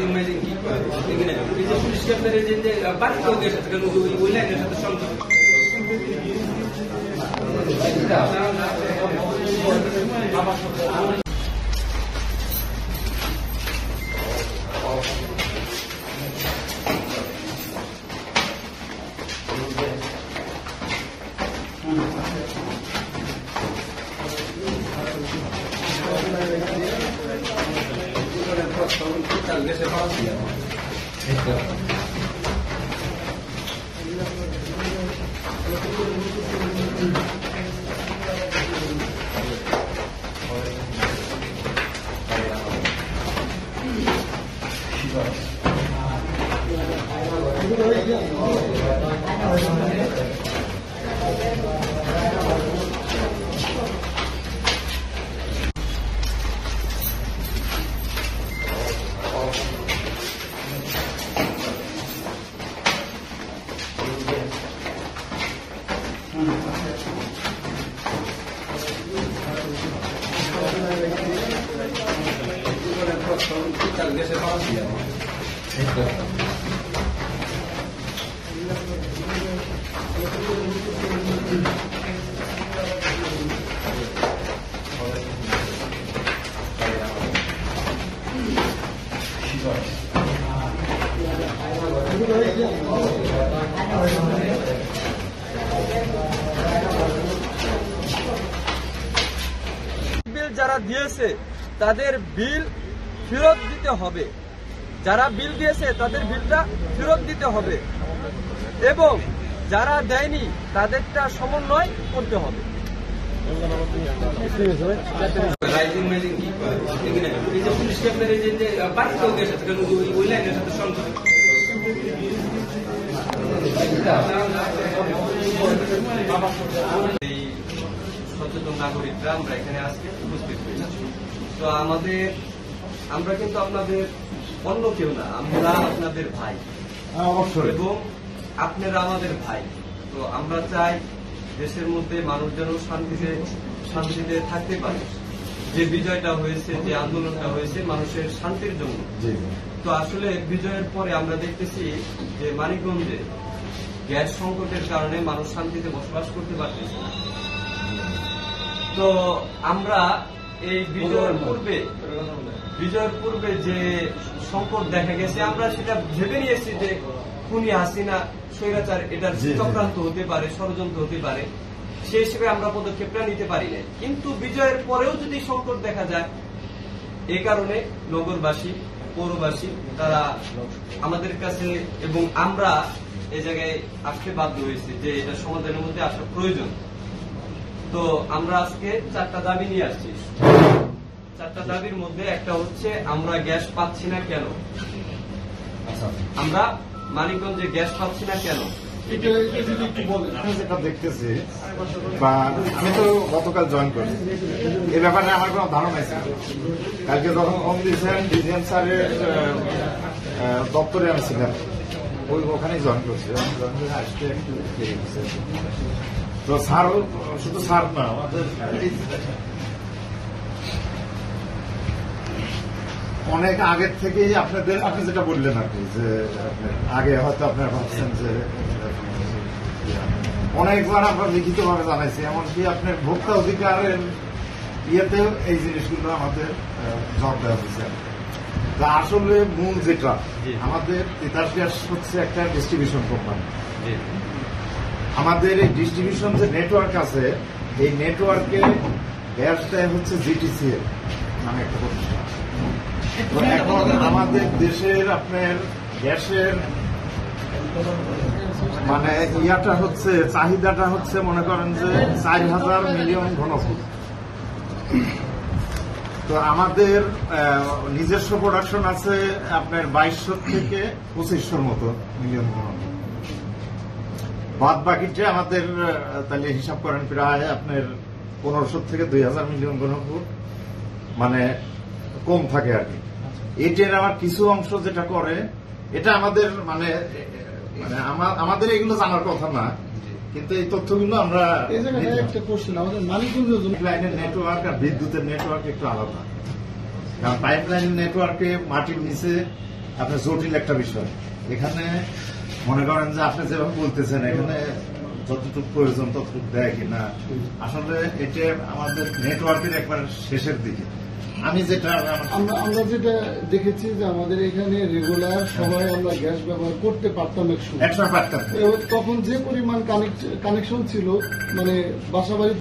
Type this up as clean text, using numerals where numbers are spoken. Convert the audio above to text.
Rising মাইজিং কি করে এখানে এই যে পুলিশ ক্যাপ্টেনের যে বাকি লোকের সাথে ওই লাইনের সাথে সংযোগ যারা দিয়েছে তাদের বিল ফেরত দিতে হবে, যারা বিল দিয়েছে তাদের বিলটা ফেরত দিতে হবে এবং যারা দেয়নি তাদেরটা সমন্বয় করতে হবে। রাইজিং মাইজিং কি করে এখানে এই যে পুলিশ ক্যাপ্টেনের যে বাকি লোকের সাথে ওই লাইনের সাথে সংযোগ এই সচেতন নাগরিকরা আমরা এখানে আজকে উপস্থিত হয়েছি। তো আমরা কিন্তু আপনাদের অন্য কেউ না, আমরা আপনাদের ভাই এবং আপনারা আমাদের ভাই। তো আমরা চাই দেশের মধ্যে মানুষ যেন শান্তিতে থাকতে পারে। যে বিজয়টা হয়েছে, যে আন্দোলনটা হয়েছে মানুষের শান্তির জন্য। তো আসলে বিজয়ের পরে আমরা দেখতেছি যে মানিকগঞ্জে গ্যাস সংকটের কারণে মানুষ শান্তিতে বসবাস করতে পারতেছে না। তো আমরা এই বিজয়ের পূর্বে যে সংকট দেখা গেছে আমরা সেটা ভেবে নিয়েছি যে খুনি হাসিনা স্বৈরাচার এটার চক্রান্ত হতে পারে, ষড়যন্ত্র হতে পারে, সেই হিসেবে আমরা পদক্ষেপটা নিতে পারি না। কিন্তু বিজয়ের পরেও যদি সংকট দেখা যায়, এ কারণে নগরবাসী, পৌরবাসী তারা আমাদের কাছে এবং আমরা এই জায়গায় আসতে বাধ্য হয়েছি যে এটা সমাধানের মধ্যে আসা প্রয়োজন। তো আমরা আজকে 4টা দাবি নিয়ে আসছি। 4টা দাবির মধ্যে একটা হচ্ছে আমরা গ্যাস পাচ্ছি না কেন, আমরা মানিকগঞ্জে গ্যাস পাচ্ছি না কেন। যেটা দেখতেছি বা আমি তো গতকাল জয়েন করি, এ ব্যাপারে আমার কোনো ধারণা ছিল। কালকে যখন ফোন দিয়েছেন ডিজিএম স্যারের দপ্তরে আমি ছিলাম, ওখানেই জয়েন করছি। জয়েন করে আসতে একটু দেরি হচ্ছে। তো স্যারও শুধু স্যার না, আমাদের অনেক আগের থেকেই আপনি যেটা বললেন আর কি, যে আগে হয়তো আপনারা ভাবছেন যে অনেকবার আমরা লিখিতভাবে জানাইছি, এমনকি আপনার ভোক্তা অধিকারের ইয়েতেও এই জিনিসগুলো আমাদের জবাব দেওয়া হয়েছে। তা আসলে মূল যেটা আমাদের তিতাস গ্যাস হচ্ছে একটা ডিস্ট্রিবিউশন কোম্পানি। আমাদের এই ডিস্ট্রিবিউশন যে নেটওয়ার্ক আছে, এই নেটওয়ার্কে গ্যাস দেয় হচ্ছে জিটিসিএল নামে একটা প্রতিষ্ঠান। এখন আমাদের দেশের আপনার গ্যাসের মানে ইয়াটা হচ্ছে, চাহিদাটা হচ্ছে মনে করেন যে 4000 মিলিয়ন ঘনফুট। তো আমাদের নিজস্ব প্রোডাকশন আছে আপনার 2200 থেকে 2500 মতো মিলিয়ন ঘনফুট। বাদ বাকিটা আমাদের তাহলে হিসাব করেন প্রায় আপনার 1500 থেকে 2000 মিলিয়ন ঘনফুট মানে কম থাকে আর কি। এটার আমার কিছু অংশ যেটা করে, এটা আমাদের মানে আমাদের এগুলো জানার কথা না, কিন্তু এই তথ্যগুলো আমরা একটা কোশ্চেন, আমাদের মানিকগঞ্জের লাইনের নেটওয়ার্ক আর বিদ্যুতের নেটওয়ার্ক একটু আলাদা। কারণ পাইপ লাইনের নেটওয়ার্কে মাটির নিচে আপনার জটিল একটা বিষয়। এখানে মনে করেন যে আপনি যেভাবে বলতেছেন এখানে যতটুকু প্রয়োজন ততটুকু দেয় কিনা, আসলে এটা আমাদের নেটওয়ার্কের একবার শেষের দিকে। আমি যেটা আমরা যেটা দেখেছি যে আমাদের এখানে রেগুলার সবাই আমরা গ্যাস ব্যবহার করতে পারতাম একসময় পারতাম। তখন যে পরিমাণ কানেকশন ছিল, মানে বাসাবাড়িতে